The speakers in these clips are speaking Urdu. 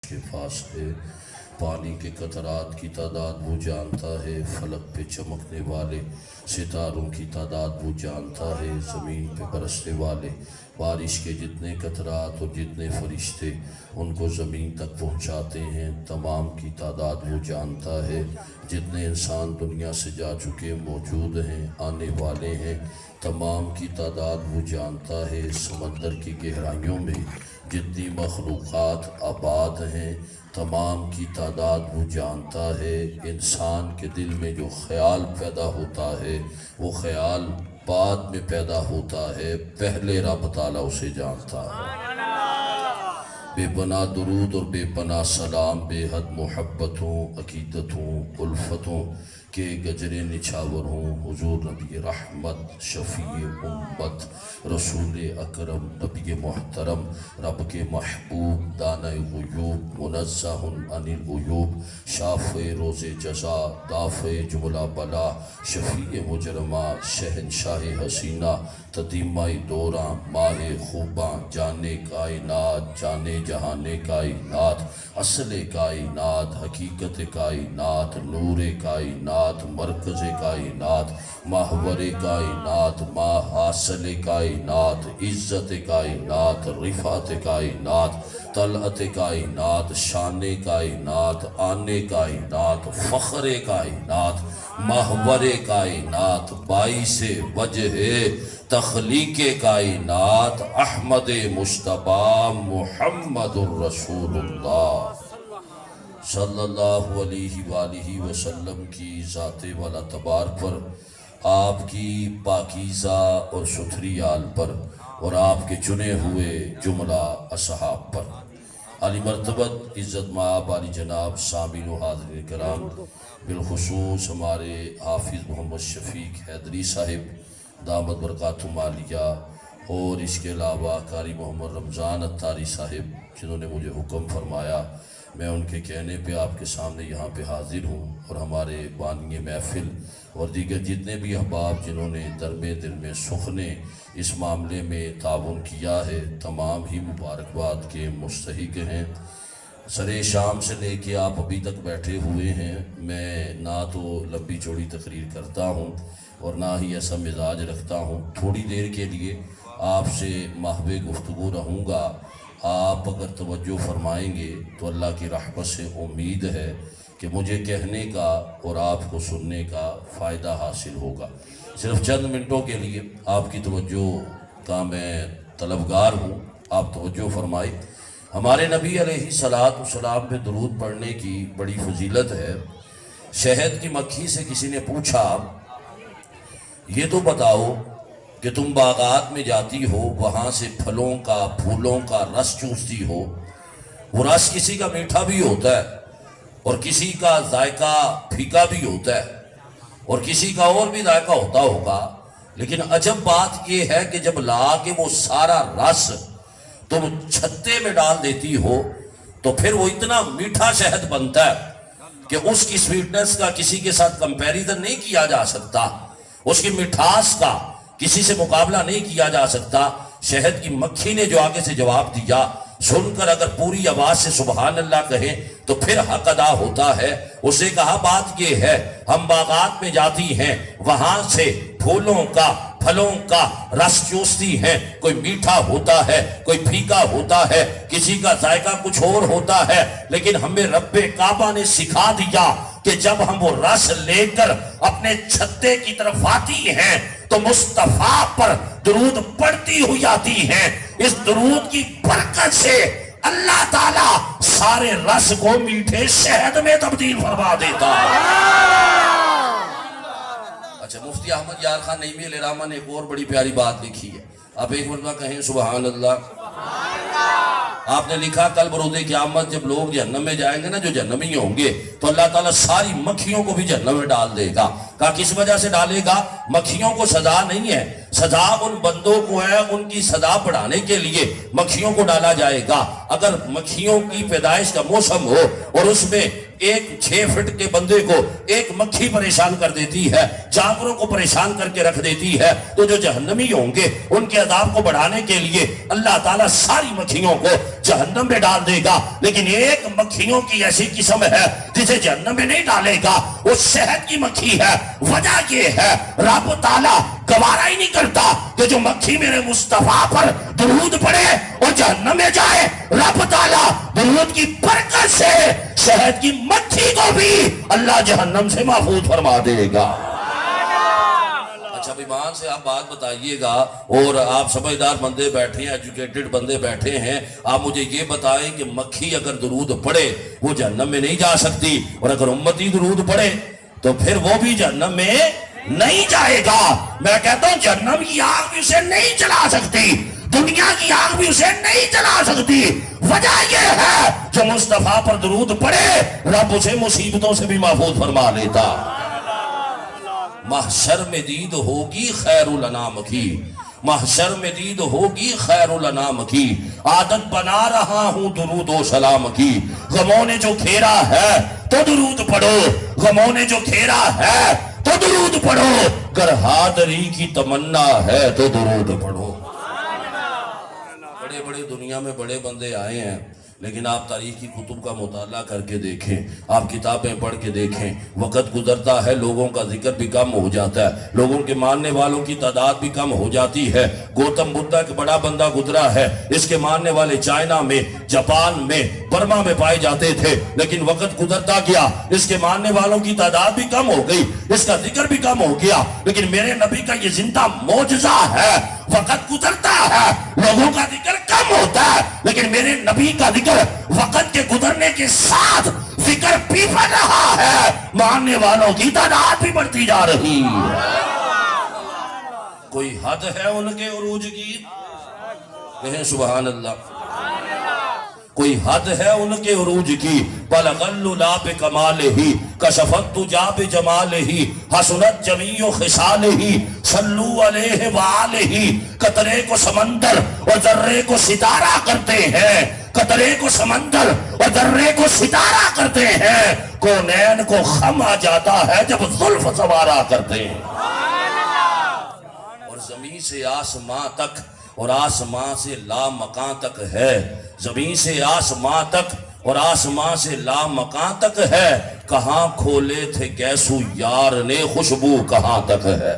کے پاس ہے، پانی کے قطرات کی تعداد وہ جانتا ہے، فلک پہ چمکنے والے ستاروں کی تعداد وہ جانتا ہے، زمین پہ برسنے والے بارش کے جتنے قطرات اور جتنے فرشتے ان کو زمین تک پہنچاتے ہیں تمام کی تعداد وہ جانتا ہے، جتنے انسان دنیا سے جا چکے موجود ہیں آنے والے ہیں تمام کی تعداد وہ جانتا ہے، سمندر کی گہرائیوں میں جتنی مخلوقات آباد ہیں تمام کی تعداد وہ جانتا ہے، انسان کے دل میں جو خیال پیدا ہوتا ہے وہ خیال بعد میں پیدا ہوتا ہے، پہلے رب تعالیٰ اسے جانتا ہے۔ بے پناہ درود اور بے پناہ سلام، بے حد محبتوں عقیدتوں الفتوں کے گجرے نچھاور ہوں حضور نبی رحمت شفیع امت رسول اکرم نبی محترم رب کے محبوب دانہ غیوب منزہ عن العیوب شافع روز جزا دافع جملہ بلا شفیع مجرمہ شہنشاہ حسینہ تتیمہ دوراں ماہ خوباں جانے کائنات جانے جہانے کائنات اصل کائنات حقیقت کائنات نور کائنات مرکز کائنات محور کائنات ماہ حاصل کائنات عزت کائنات رفعت کائنات طلعت کائنات شان کائنات آنے کائنات فخر کائنات محور کائنات باعث وجہ تخلیق کائنات احمد مصطفیٰ محمد الرسول اللہ صلی اللہ علیہ وآلہ وسلم کی ذات والا تبار پر، آپ کی پاکیزہ اور ستھری آل پر اور آپ کے چنے ہوئے جملہ اصحاب پر، علی مرتبت عزت مآب علی جناب سامعین و حاضرین کرام، بالخصوص ہمارے حافظ محمد شفیق حیدری صاحب دامت برکاتہم عالیہ اور اس کے علاوہ قاری محمد رمضان اتاری صاحب جنہوں نے مجھے حکم فرمایا میں ان کے کہنے پہ آپ کے سامنے یہاں پہ حاضر ہوں، اور ہمارے بانی محفل اور دیگر جتنے بھی احباب جنہوں نے درمے دل میں سخنے اس معاملے میں تعاون کیا ہے تمام ہی مبارکباد کے مستحق ہیں۔ سرے شام سے لے کے آپ ابھی تک بیٹھے ہوئے ہیں، میں نہ تو لمبی چوڑی تقریر کرتا ہوں اور نہ ہی ایسا مزاج رکھتا ہوں، تھوڑی دیر کے لیے آپ سے محو گفتگو رہوں گا، آپ اگر توجہ فرمائیں گے تو اللہ کی رحمت سے امید ہے کہ مجھے کہنے کا اور آپ کو سننے کا فائدہ حاصل ہوگا۔ صرف چند منٹوں کے لیے آپ کی توجہ کا میں طلبگار ہوں، آپ توجہ فرمائیں۔ ہمارے نبی علیہ السلام پہ درود پڑھنے کی بڑی فضیلت ہے۔ شہد کی مکھی سے کسی نے پوچھا یہ تو بتاؤ کہ تم باغات میں جاتی ہو وہاں سے پھلوں کا پھولوں کا رس چوستی ہو، وہ رس کسی کا میٹھا بھی ہوتا ہے اور کسی کا ذائقہ پھیکا بھی ہوتا ہے اور کسی کا اور بھی ذائقہ ہوتا ہوگا، لیکن عجب بات یہ ہے کہ جب لا کے وہ سارا رس تم چھتے میں ڈال دیتی ہو تو پھر وہ اتنا میٹھا شہد بنتا ہے کہ اس کی سویٹنس کا کسی کے ساتھ کمپیریزن نہیں کیا جا سکتا، اس کی مٹھاس کا کسی سے مقابلہ نہیں کیا جا سکتا۔ شہد کی مکھی نے جو آگے سے جواب دیا سن کر اگر پوری آواز سے سبحان اللہ کہیں تو پھر حق ادا ہوتا ہے۔ اسے کہا بات یہ ہے ہم باغات میں جاتی ہیں وہاں سے پھولوں کا پھلوں کا رس چوستی ہیں، کوئی میٹھا ہوتا ہے کوئی پھیکا ہوتا ہے کسی کا ذائقہ کچھ اور ہوتا ہے، لیکن ہمیں رب کعبہ نے سکھا دیا کہ جب ہم وہ رس لے کر اپنے چھتے کی طرف آتی ہیں تو مصطفیٰ پر درود پڑھتی ہوئی آتی ہیں، اس درود کی برکت سے اللہ تعالیٰ سارے رس کو میٹھے شہد میں تبدیل فرما دیتا ہے۔ اچھا مفتی احمد یار خان نعیمی علیہ رحمہ نے ایک اور بڑی پیاری بات لکھی ہے، آپ ایک مرتبہ کہیں سبحان اللہ۔ آپ نے لکھا کل بروز قیامت جب لوگ جہنم میں جائیں گے نا، جو جہنمی ہوں گے تو اللہ تعالیٰ ساری مکھیوں کو بھی جہنم میں ڈال دے گا۔ کہا کس وجہ سے ڈالے گا؟ مکھیوں کو سزا نہیں ہے، سزا ان بندوں کو ہے، ان کی سزا بڑھانے کے لیے مکھیوں کو ڈالا جائے گا۔ اگر مکھیوں کی پیدائش کا موسم ہو اور اس میں ایک 6 فٹ کے بندے کو ایک مکھی پریشان کر دیتی ہے، جانوروں کو پریشان کر کے رکھ دیتی ہے، تو جو جہنمی ہوں گے ان کے عذاب کو بڑھانے کے لیے اللہ تعالیٰ ساری مکھیوں کو جہنم میں ڈال دے گا۔ لیکن ایک مکھیوں کی ایسی قسم ہے جسے جہنم میں نہیں ڈالے گا، وہ شہد کی مکھی ہے۔ وجہ یہ ہے رب تعالیٰ گوارا ہی نہیں کرتا کہ جو مکھی میرے مصطفیٰ پر درود پڑے اور جہنم میں جائے۔ رب تعالیٰ درود کی برکت سے شہد کی مکھی کو بھی اللہ جہنم سے محفوظ فرما دے گا۔ اچھا ایمان سے آپ بات بتائیے گا، اور آپ سمجھدار بندے بیٹھے ہیں، ایجوکیٹڈ بندے بیٹھے ہیں، آپ مجھے یہ بتائیں کہ مکھی اگر درود پڑھے وہ جہنم میں نہیں جا سکتی، اور اگر امتی درود پڑھے تو پھر وہ بھی جہنم میں نہیں جائے گا۔ میں کہتا ہوں جہنم کی آگ بھی اسے نہیں جلا سکتی، دنیا کی آگ بھی اسے نہیں جلا سکتی۔ وجہ یہ ہے جو مصطفیٰ پر درود پڑے رب اسے مصیبتوں سے بھی محفوظ فرما لیتا۔ محشر میں دید ہوگی خیر الانام کی، محشر میں دید ہوگی خیر الانام کی، عادت بنا رہا ہوں درود و سلام کی۔ غموں نے جو گھیرا ہے تو درود پڑھو، غموں نے جو گھیرا ہے تو درود پڑھو، گر حاضری کی تمنا ہے تو درود پڑھو۔ بڑے بڑے دنیا میں بڑے بندے آئے ہیں، لیکن آپ تاریخ کی کتب کا مطالعہ کر کے دیکھیں، آپ کتابیں پڑھ کے دیکھیں، وقت گزرتا ہے لوگوں کا ذکر بھی کم ہو جاتا ہے، لوگوں کے ماننے والوں کی تعداد بھی کم ہو جاتی ہے۔ گوتم بدھ ایک بڑا بندہ گزرا ہے، اس کے ماننے والے چائنا میں، جاپان میں، برما میں پائے جاتے تھے، لیکن وقت گزرتا گیا، اس کے ماننے والوں کی تعداد بھی کم ہو گئی، اس کا ذکر بھی کم ہو گیا۔ لیکن میرے نبی کا یہ زندہ معجزہ ہے، وقت گزرتا ہے، لوگوں کا ذکر کم ہوتا ہے، لیکن میرے نبی کا ذکر وقت کے گزرنے کے ساتھ ذکر بھی بڑھ رہا ہے، ماننے والوں کی تعداد بھی بڑھتی جا رہی ہے۔ کوئی حد ہے ان کے عروج کی؟ کہیں سبحان اللہ۔ کوئی حد ہے ان کے عروج کی؟ بلغ العلا بکمالہ کشفت تجا بجمالہ حسنت جمیع خصالہ صلو علیہ وآلہ۔ قطرے کو سمندر اور ذرے کو ستارہ کرتے ہیں، قطرے کو سمندر اور ذرے کو ستارہ کرتے ہیں، کونین کو خم آ جاتا ہے جب زلف سوارا کرتے ہیں۔ اور زمین سے آسمان تک اور آسمان سے لامکان تک ہے، زمین سے آسمان تک اور آسمان سے لامکان تک ہے، کہاں کھولے تھے گیسو یار نے خوشبو کہاں تک ہے۔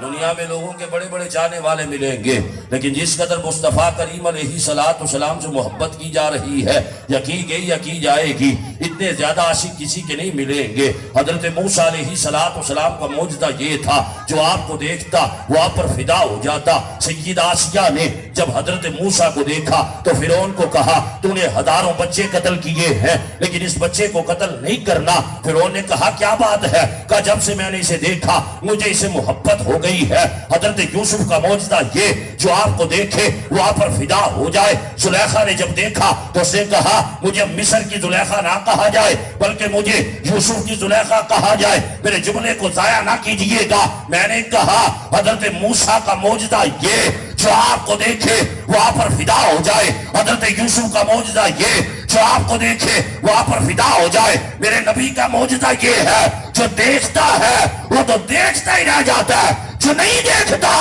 دنیا میں لوگوں کے بڑے بڑے جانے والے ملیں گے، لیکن جس قدر مصطفیٰ کریم علیہ السلام سے محبت کی جا رہی ہے، یا کی گئی یا کی جائے گی، اتنے زیادہ عاشق کسی کے نہیں ملیں گے۔ حضرت موسیٰ علیہ السلام کا معجزہ یہ تھا، جو آپ کو دیکھتا وہ آپ پر فدا ہو جاتا۔ سیدہ آسیہ نے جب حضرت موسیٰ کو دیکھا تو فرعون کو کہا تو نے ہزاروں بچے قتل کیے ہیں، لیکن اس بچے کو قتل نہیں کرنا۔ فرعون نے کہا کیا بات ہے؟ کہا جب سے میں نے اسے دیکھا مجھے اسے محبت ہو گئی ہے۔ حضرت یوسف کا معجزہ یہ، جو آپ کو دیکھے وہ آپ پر فدا ہو جائے۔ زلیخا نے جب دیکھا تو اس نے کہا مجھے مصر کی زلیخا نہ کہا جائے بلکہ مجھے یوسف کی زلیخا کہا جائے، میرے جملے کو ضائع نہ کیجئے گا۔ میں نے کہا حضرت موسیٰ کا معجزہ یہ، جو آپ کو دیکھے وہ آپ پر فدا ہو جائے۔ حضرت یوسف کا معجزہ یہ، جو آپ کو دیکھے وہ آپ پر فدا ہو جائے۔ میرے نبی کا معجزہ یہ ہے، جو دیکھتا ہے وہ تو دیکھتا ہی رہ جاتا ہے، جو نہیں دیکھتا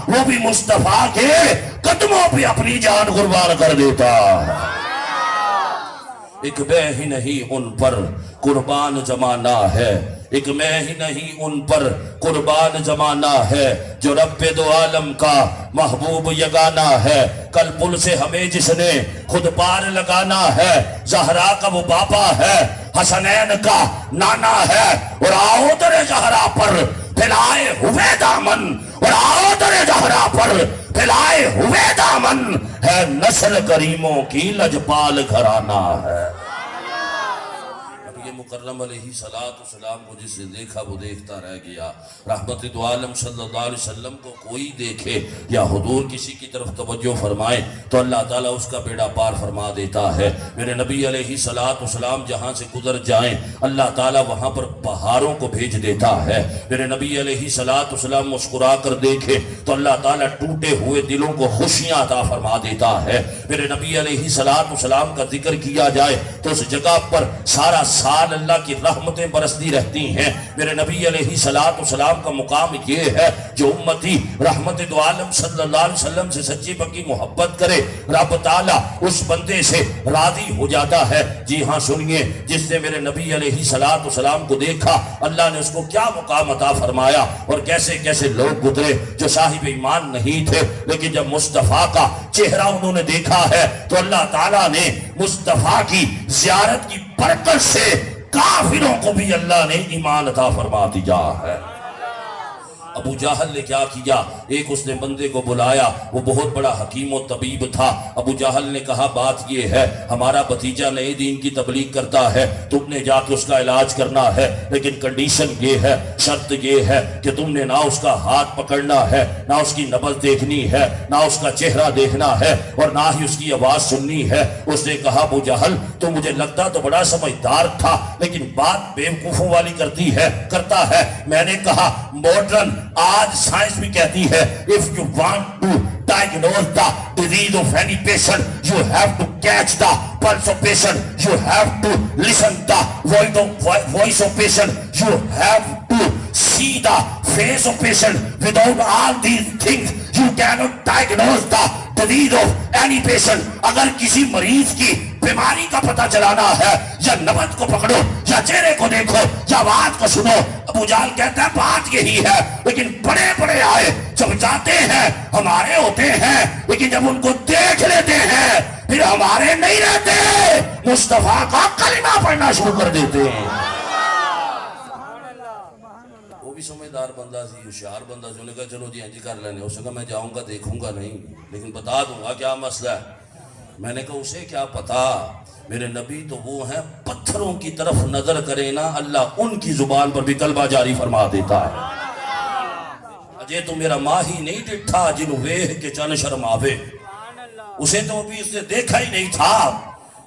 وہ بھی مصطفیٰ کے قدموں پہ اپنی جان قربان کر دیتا۔ ایک میں ہی نہیں ان پر قربان زمانہ ہے، ایک میں ہی نہیں ان پر قربان زمانہ ہے، جو رب دو عالم کا محبوب یگانہ ہے۔ کل پل سے ہمیں جس نے خود پار لگانا ہے، زہرا کا وہ باپا ہے، حسنین کا نانا ہے، اور آؤ در زہرا پر پھیلائے ہوئے دامن، اور آؤ در زہرا پر پھیلائے ہوئے دامن، ہے نسل کریموں کی لجپال گھرانہ ہے۔ اب یہ مکرم علیہ صلاۃ والسلام کو جس نے دیکھا وہ دیکھتا رہ گیا. رحمت دو عالم صلی اللہ علیہ وسلم کو کوئی دیکھے یا حضور کسی کی طرف توجہ فرمائے تو اللہ تعالیٰ اس کا بیڑا پار فرما دیتا ہے. میرے نبی علیہ صلاۃ والسلام جہاں سے گزر جائیں اللہ تعالیٰ وہاں پر پہاڑوں کو بھیج دیتا ہے. میرے نبی علیہ صلاۃ والسلام مسکرا کر دیکھے تو اللہ تعالیٰ ٹوٹے ہوئے دلوں کو خوشیاں عطا فرما دیتا ہے. میرے نبی علیہ صلاۃ والسلام کا ذکر کیا جائے تو اس جگہ پر سارا سال اللہ کی رحمتیں برستی رہتی ہیں. میرے نبی علیہ صلاۃ والسلام کا مقام یہ ہے جو امتی رحمت دو عالم صلی اللہ علیہ وسلم سے سچی پکی محبت کرے رب تعالیٰ اس بندے سے راضی ہو جاتا ہے. جی ہاں سنیے, جس نے میرے نبی علیہ صلاۃ والسلام کو دیکھا اللہ نے اس کو کیا مقام عطا فرمایا اور کیسے کیسے لوگ گزرے جو صاحب ایمان نہیں تھے, لیکن جب مصطفیٰ کا چہرہ انہوں نے دیکھا ہے تو اللہ تعالیٰ نے مصطفیٰ کی زیارت کی برکت سے کافروں کو بھی اللہ نے ایمان عطا فرما دیا ہے. ابو جہل نے کیا کیا, ایک اس نے بندے کو بلایا, وہ بہت بڑا حکیم و طبیب تھا. ابو جہل نے کہا بات یہ ہے ہمارا بھتیجا نئے دین کی تبلیغ کرتا ہے, تم نے جا کے اس کا علاج کرنا ہے, لیکن کنڈیشن یہ ہے, شرط یہ ہے کہ تم نے نہ اس کا ہاتھ پکڑنا ہے, نہ اس کی نبض دیکھنی ہے, نہ اس کا چہرہ دیکھنا ہے, اور نہ ہی اس کی آواز سننی ہے. اس نے کہا ابو جہل تو مجھے لگتا تو بڑا سمجھدار تھا لیکن بات بیوقوفوں والی کرتا ہے. میں نے کہا ماڈرن آج سائنس بھی کہتی ہے if you want to diagnose the disease of any patient you have to catch the pulse of patient, you have to listen the voice of patient, you have to see the face of patient. Without all these things you cannot diagnose the disease of any patient. اگر کسی مریض کی بیماری کا پتہ چلانا ہے یا نبض کو پکڑو یا چہرے کو دیکھو یا آواز کو سنو. ابو جہل کہتا ہے بات یہی ہے, لیکن بڑے بڑے آئے جب جاتے ہیں ہمارے ہوتے ہیں, لیکن جب ان کو دیکھ لیتے ہیں پھر ہمارے نہیں رہتے, مصطفیٰ کا کلمہ پڑھنا شروع کر دیتے ہیں. وہ بھی سمجھدار بندہ سی, ہوشیار بندہ سی. انہوں نے کہا چلو جی ہاں جی کر لینے. اس نے کہا میں جاؤں گا دیکھوں گا نہیں, لیکن بتا دوں گا کیا مسئلہ ہے. میں نے کہا اسے کیا پتا, میرے نبی تو وہ ہیں پتھروں کی طرف نظر کرے نا اللہ ان کی زبان پر بھی کلمہ جاری فرما دیتا ہے. اجے تو میرا ماہی نہیں ڈٹھا جنو ویہ کے چن شرماوے, اسے تو ابھی اس نے دیکھا ہی نہیں تھا.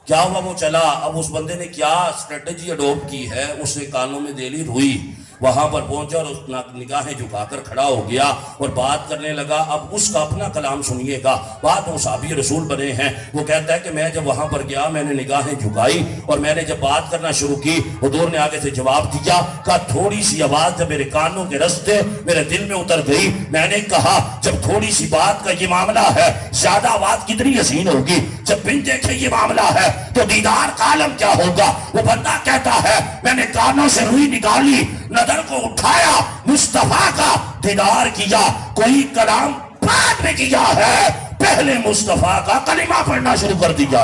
کیا ہوا وہ چلا. اب اس بندے نے کیا اسٹریٹجی اڈوپٹ کی ہے, اس نے کانوں میں دے لی روئی, وہاں پر پہنچا اور اس نگاہیں جھکا کر کھڑا ہو گیا اور بات کرنے لگا. اب اس کا اپنا کلام سنیے گا, بعد میں صحابی رسول بنے ہیں. وہ کہتا ہے کہ میں جب وہاں پر گیا میں نے نگاہیں جھکائی اور میں نے جب بات کرنا شروع کی حضور نے آگے سے جواب دیا. کہا تھوڑی سی آواز جب میرے کانوں کے رستے میرے دل میں اتر گئی, میں نے کہا جب تھوڑی سی بات کا یہ معاملہ ہے زیادہ آواز کتنی حسین ہوگی, جب بن دیکھے یہ معاملہ ہے تو دیدار کا عالم کیا ہوگا. وہ بندہ کہتا ہے میں نے کانوں سے روئی نکالی, نظر کو اٹھایا, مصطفیٰ کا دیدار کیا. کوئی کلام بعد میں کیا ہے, پہلے مصطفیٰ کا کلمہ پڑھنا شروع کر دیا.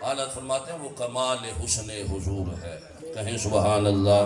حالت فرماتے ہیں وہ کمال حسن حضور ہے, کہیں سبحان اللہ.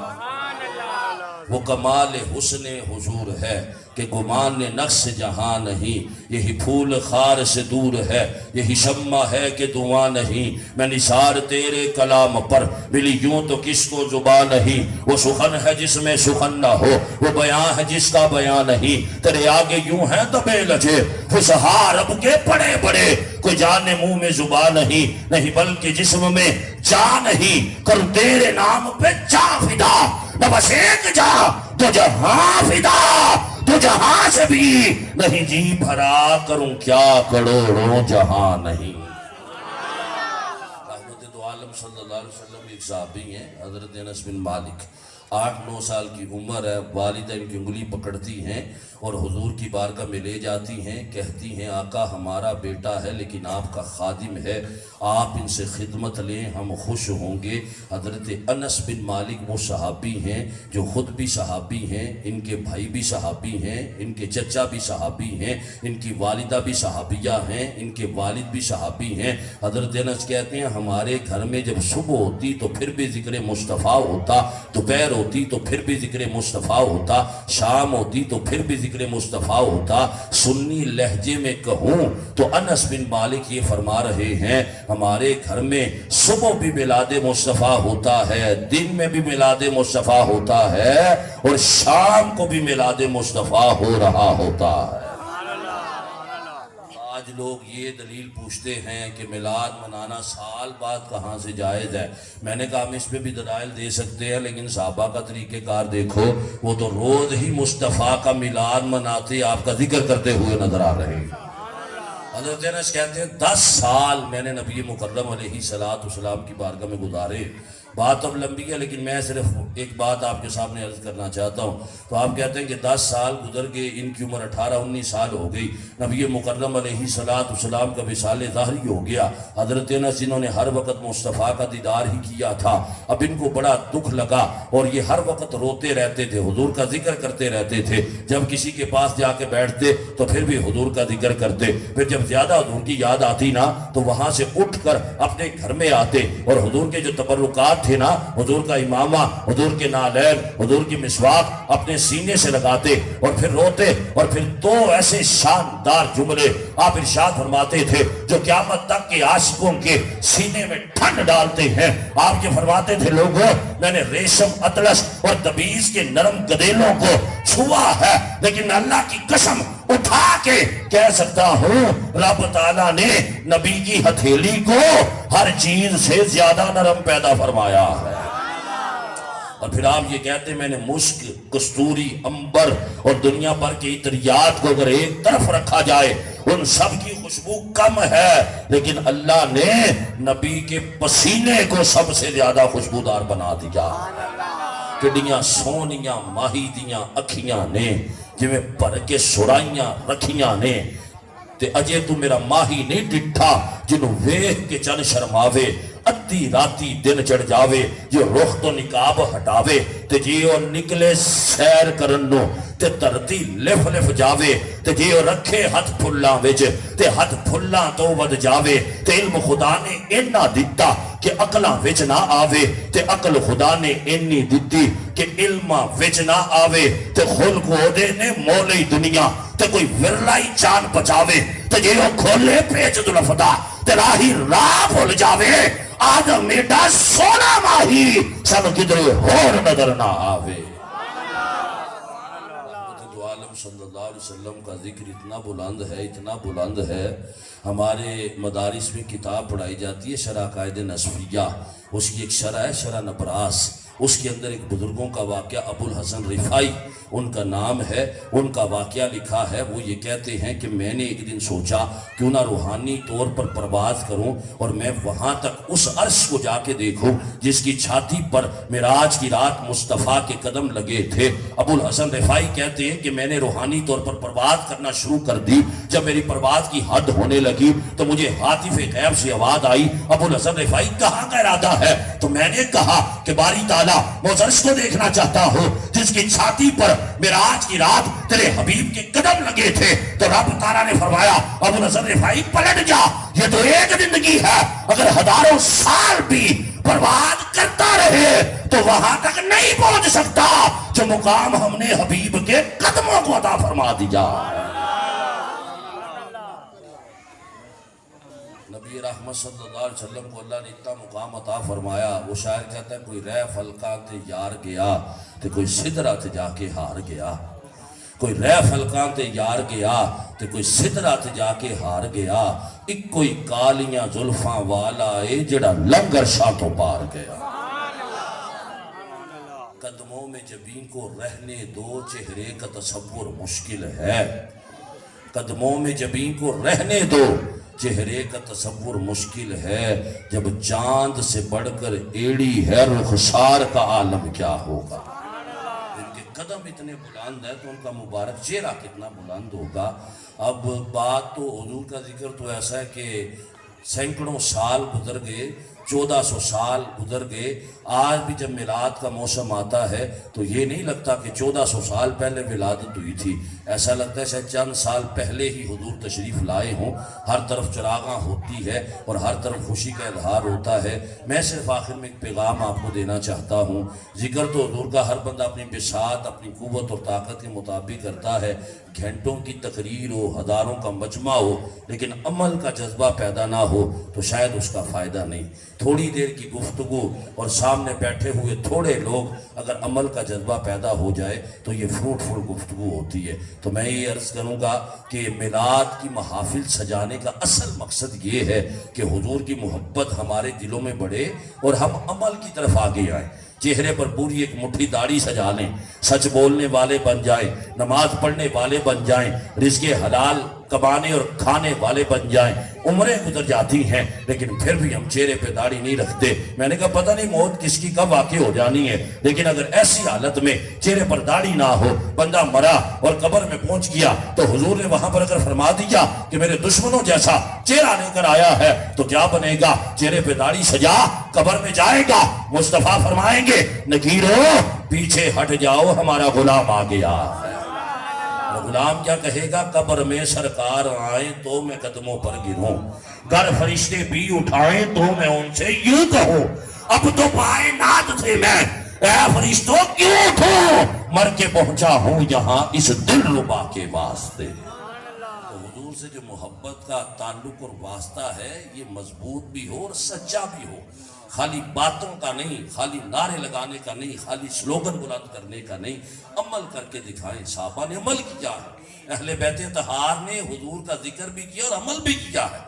وہ کمال حسن حضور ہے کہ گمان نقص جہاں نہیں, یہی پھول خار سے دور ہے, یہی شمع ہے کہ دعا نہیں. میں نثار تیرے کلام پر ملی یوں تو کس کو زبان نہیں. وہ سخن ہے جس میں سخن نہ ہو, وہ بیان ہے جس کا بیان نہیں. تیرے آگے یوں ہے دبے لجے فصحا رب کے بڑے بڑے, کوئی جان منہ میں زبان نہیں بلکہ جسم میں جا نہیں. کروں تیرے نام پہ جا فدا, نہ بس ایک جا تو جہاں فدا, تو جہاں سے بھی نہیں جی بھرا, کروں کیا کروڑوں جہاں نہیں. رحمت دو عالم صلی اللہ علیہ وسلم ایک صحابی ہیں حضرت انس بن مالک, 8-9 سال کی عمر ہے. والدہ ان کی انگلی پکڑتی ہیں اور حضور کی بارگاہ میں لے جاتی ہیں, کہتی ہیں آقا ہمارا بیٹا ہے لیکن آپ کا خادم ہے, آپ ان سے خدمت لیں ہم خوش ہوں گے. حضرت انس بن مالک وہ صحابی ہیں جو خود بھی صحابی ہیں, ان کے بھائی بھی صحابی ہیں, ان کے چچا بھی صحابی ہیں, ان کی والدہ بھی صحابیہ ہیں, ان کے والد بھی صحابی ہیں. حضرت انس کہتے ہیں ہمارے گھر میں جب صبح ہوتی تو پھر بھی ذکر مصطفیٰ ہوتا, دوپہر ہوتی تو پھر بھی ذکر مصطفیٰ ہوتا، شام ہوتی تو پھر بھی ذکر مصطفیٰ ہوتا۔ سنی لہجے میں کہوں تو انس بن مالک یہ فرما رہے ہیں ہمارے گھر میں صبح بھی میلاد مصطفیٰ ہوتا ہے، دن میں بھی میلاد مصطفیٰ ہوتا ہے، اور شام کو بھی میلاد مصطفیٰ ہو رہا ہوتا ہے۔ آج لوگ یہ دلیل پوچھتے ہیں کہ میلاد منانا سال بعد کہاں سے جائز ہے۔ میں نے کہا ہم اس پہ بھی دلائل دے سکتے ہیں، لیکن صحابہ کا طریقہ کار دیکھو، وہ تو روز ہی مصطفیٰ کا میلاد مناتے آپ کا ذکر کرتے ہوئے نظر آ رہے ہیں۔ حضرت انس کہتے ہیں 10 سال میں نے نبی مکرم علیہ السلام کی بارگاہ میں گزارے۔ بات اب لمبی ہے لیکن میں صرف ایک بات آپ کے سامنے عرض کرنا چاہتا ہوں۔ تو آپ کہتے ہیں کہ 10 سال گزر گئے، ان کی عمر 18-19 سال ہو گئی، نبی مکرم علیہ السلام کا وصال ظاہری ہو گیا۔ حضرت انس جنہوں نے ہر وقت مصطفیٰ کا دیدار ہی کیا تھا، اب ان کو بڑا دکھ لگا اور یہ ہر وقت روتے رہتے تھے، حضور کا ذکر کرتے رہتے تھے۔ جب کسی کے پاس جا کے بیٹھتے تو پھر بھی حضور کا ذکر کرتے، پھر جب زیادہ حضور کی یاد آتی نا تو وہاں سے اٹھ کر اپنے گھر میں آتے اور حضور کے جو تبرکات تھے نا، حضور کا امامہ، حضور کے نالین، حضور کی مسواک اپنے سینے سے لگاتے اور پھر روتے، اور پھر دو ایسے شاندار جملے آپ ارشاد فرماتے تھے جو قیامت تک کے عاشقوں کے سینے میں ٹھنڈ ڈالتے ہیں۔ آپ یہ فرماتے تھے لوگوں، میں نے ریشم اطلس اور تبیز کے نرم گدیلوں کو چھوا ہے، لیکن اللہ کی قسم اٹھا کے کہہ سکتا ہوں رب تعالیٰ نے نبی کی ہتھیلی کو ہر چیز سے زیادہ نرم پیدا فرمایا ہے۔ اور پھر آپ یہ کہتے ہیں میں نے مشک، کستوری، عنبر اور دنیا بھر کے عطریات کو اگر ایک طرف رکھا جائے ان سب کی خوشبو کم ہے، لیکن اللہ نے نبی کے پسینے کو سب سے زیادہ خوشبودار بنا دیا۔ کڈیاں سونیاں ماہی دیاں اکھیاں نے جویں بھر کے سڑائیاں رکھیاں نے، تے اجے تو میرا ماہی نہیں ڈٹھا جنوں ویکھ کے چن شرماوے، ادھی راتی دن چڑھ جاوے، جو رخ تو نقاب ہٹاوے، تے جی او نکلے سیر کرنو تے دھرتی لف لف جاوے، تے جی او رکھے ہتھ پھلاں وچ تے ہتھ پھلاں تو ود جاوے، تے علم خدا نے اینا دتا کہ عقلاں وچ نہ آوے، تے عقل خدا نے اینی دتی کہ علماں وچ نہ آوے، تے خلق دے نے مولی دنیا تے کوئی ورلائی چان بچاوے، تے جی او کھولے پیچ دلفدا تے راہی راہ بھول جاوے، آدم ایڈا سونا ماہی سب کدھر اور نظر نہ آوے۔ صلی اللہ علیہ وسلم کا ذکر اتنا بلند ہے، ہمارے مدارس میں کتاب پڑھائی جاتی ہے شرح عقائد نصفیہ، اس کی ایک شرح ہے شرح نبراس، اس کے اندر ایک بزرگوں کا واقعہ ابو الحسن رفاعی ان کا نام ہے، ان کا واقعہ لکھا ہے۔ وہ یہ کہتے ہیں کہ میں نے ایک دن سوچا کیوں نہ روحانی طور پر پرواز کروں اور میں وہاں تک اس عرش کو جا کے دیکھوں جس کی چھاتی پر معراج کی رات مصطفیٰ کے قدم لگے تھے۔ ابو الحسن رفاعی کہتے ہیں کہ میں نے روحانی طور پر پرواز کرنا شروع کر دی، جب میری پرواز کی حد ہونے لگی تو مجھے ہاتف غیب سے آواز آئی، ابو الحسن رفاعی کہاں کا ارادہ ہے؟ تو میں نے کہا کہ باری تعالیٰ معزز کو دیکھنا چاہتا ہوں جس کی چھاتی پر معراج کی رات تیرے حبیب کے قدم لگے تھے۔ تو رب تعالیٰ نے فرمایا ابو الحسن رفاعی پلٹ جا، یہ تو ایک زندگی ہے، اگر ہزاروں سال بھی پرواز کرتا رہے تو وہاں تک نہیں پہنچ سکتا جو مقام ہم نے حبیب کے قدموں کو عطا فرما دیا۔ نبی رحمت صلی اللہ علیہ وسلم کو اللہ نے اتنا مقام عطا فرمایا، وہ شاعر کہتا ہے کوئی رہ فلکاں تے یار گیا تے کوئی سدرہ تے جا کے ہار گیا، کوئی رہ فلکاں تے یار گیا تے کوئی سدرہ تے جا کے ہار گیا، ایک کوئی کالیاں زلفاں والا اے جڑا لنگر شاہ تو پار گیا۔ قدموں میں جبین کو رہنے دو، چہرے کا تصور مشکل ہے، قدموں میں جبین کو رہنے دو، چہرے کا تصور مشکل ہے، جب چاند سے بڑھ کر ایڑی ہے رخسار کا عالم کیا ہوگا۔ ان کے قدم اتنے بلند ہے تو ان کا مبارک چہرہ کتنا بلند ہوگا۔ اب بات تو حضور کا ذکر تو ایسا ہے کہ سینکڑوں سال گزر گئے 1400 سال گزر گئے، آج بھی جب میلاد کا موسم آتا ہے تو یہ نہیں لگتا کہ 1400 سال پہلے ولادت ہوئی تھی، ایسا لگتا ہے شاید چند سال پہلے ہی حضور تشریف لائے ہوں۔ ہر طرف چراغاں ہوتی ہے اور ہر طرف خوشی کا اظہار ہوتا ہے۔ میں صرف آخر میں ایک پیغام آپ کو دینا چاہتا ہوں، ذکر تو حضور کا ہر بندہ اپنی بساط، اپنی قوت اور طاقت کے مطابق کرتا ہے، گھنٹوں کی تقریر ہو، ہزاروں کا مجمع ہو، لیکن عمل کا جذبہ پیدا نہ ہو تو شاید اس کا فائدہ نہیں۔ تھوڑی دیر کی گفتگو اور سامنے بیٹھے ہوئے تھوڑے لوگ اگر عمل کا جذبہ پیدا ہو جائے تو یہ فروٹفل گفتگو ہوتی ہے۔ تو میں یہ عرض کروں گا کہ میلاد کی محافل سجانے کا اصل مقصد یہ ہے کہ حضور کی محبت ہمارے دلوں میں بڑھے اور ہم عمل کی طرف آگے آئیں۔ چہرے پر پوری ایک مٹھی داڑھی سجا لیں، سچ بولنے والے بن جائیں، نماز پڑھنے والے بن جائیں، رزق حلال کمانے اور کھانے والے بن جائیں۔ عمریں گزر جاتی ہیں لیکن پھر بھی ہم چہرے پہ داڑھی نہیں رکھتے۔ میں نے کہا پتہ نہیں موت کس کی کب واقع ہو جانی ہے، لیکن اگر ایسی حالت میں چہرے پر داڑھی نہ ہو، بندہ مرا اور قبر میں پہنچ گیا تو حضور نے وہاں پر اگر فرما دیا کہ میرے دشمنوں جیسا چہرہ لے کر آیا ہے تو کیا بنے گا؟ چہرے پہ داڑھی سجا قبر میں جائے گا، مصطفیٰ فرمائیں گے نکیرو پیچھے ہٹ جاؤ ہمارا غلام آ گیا ہے۔ غلام کیا کہے گا؟ قبر میں سرکار آئیں تو میں قدموں پر گروں، گر فرشتے بھی اٹھائیں تو میں ان سے یوں کہوں اب تو پائے ناد تھے میں، اے فرشتوں کیوں اٹھوں، مر کے پہنچا ہوں یہاں اس دل ربا کے واسطے۔ تو حضور سے جو محبت کا تعلق اور واسطہ ہے یہ مضبوط بھی ہو اور سچا بھی ہو، خالی باتوں کا نہیں، خالی نعرے لگانے کا نہیں، خالی سلوگن بلند کرنے کا نہیں، عمل کر کے دکھائیں۔ صحابہ نے عمل کیا ہے، اہل بیت طہار نے حضور کا ذکر بھی کیا اور عمل بھی کیا ہے،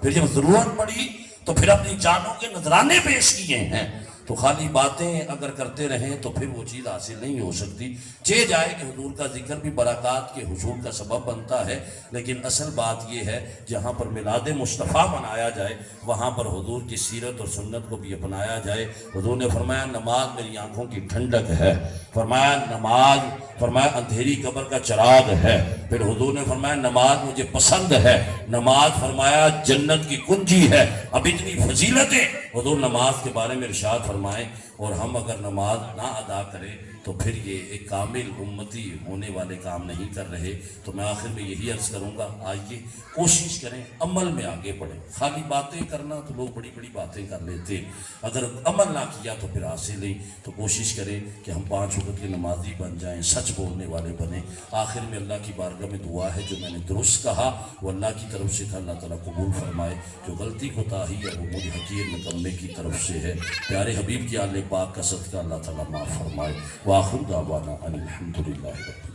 پھر جب ضرورت پڑی تو پھر اپنی جانوں کے نذرانے پیش کیے ہیں۔ تو خالی باتیں اگر کرتے رہیں تو پھر وہ چیز حاصل نہیں ہو سکتی۔ چہ جائے کہ حضور کا ذکر بھی برکات کے حصول کا سبب بنتا ہے، لیکن اصل بات یہ ہے جہاں پر میلاد مصطفیٰ منایا جائے وہاں پر حضور کی سیرت اور سنت کو بھی اپنایا جائے۔ حضور نے فرمایا نماز میری آنکھوں کی ٹھنڈک ہے، فرمایا نماز، فرمایا اندھیری قبر کا چراغ ہے، پھر حضور نے فرمایا نماز مجھے پسند ہے، نماز فرمایا جنت کی کنجی ہے۔ اب اتنی فضیلتیں حضور نماز کے بارے میں ارشاد فرمائیں اور ہم اگر نماز نہ ادا کریں تو پھر یہ ایک کامل امتی ہونے والے کام نہیں کر رہے۔ تو میں آخر میں یہی عرض کروں گا، آئیے کوشش کریں عمل میں آگے بڑھیں۔ خالی باتیں کرنا تو لوگ بڑی بڑی باتیں کر لیتے، اگر عمل نہ کیا تو پھر حاصل نہیں۔ تو کوشش کریں کہ ہم 5 وقت کے نمازی بن جائیں، سچ بولنے والے بنیں۔ آخر میں اللہ کی بارگاہ میں دعا ہے جو میں نے درست کہا وہ اللہ کی طرف سے تھا، اللہ تعالیٰ قبول فرمائے، جو غلطی کوتاہی ہے وہ مجھ حقیر نکمے کی طرف سے ہے۔ پیارے حبیب کی آل پاک کا صدقہ اللہ تعالیٰ معاف فرمائے۔ وآخر دعوانا ان الحمدللہ رب العالمین۔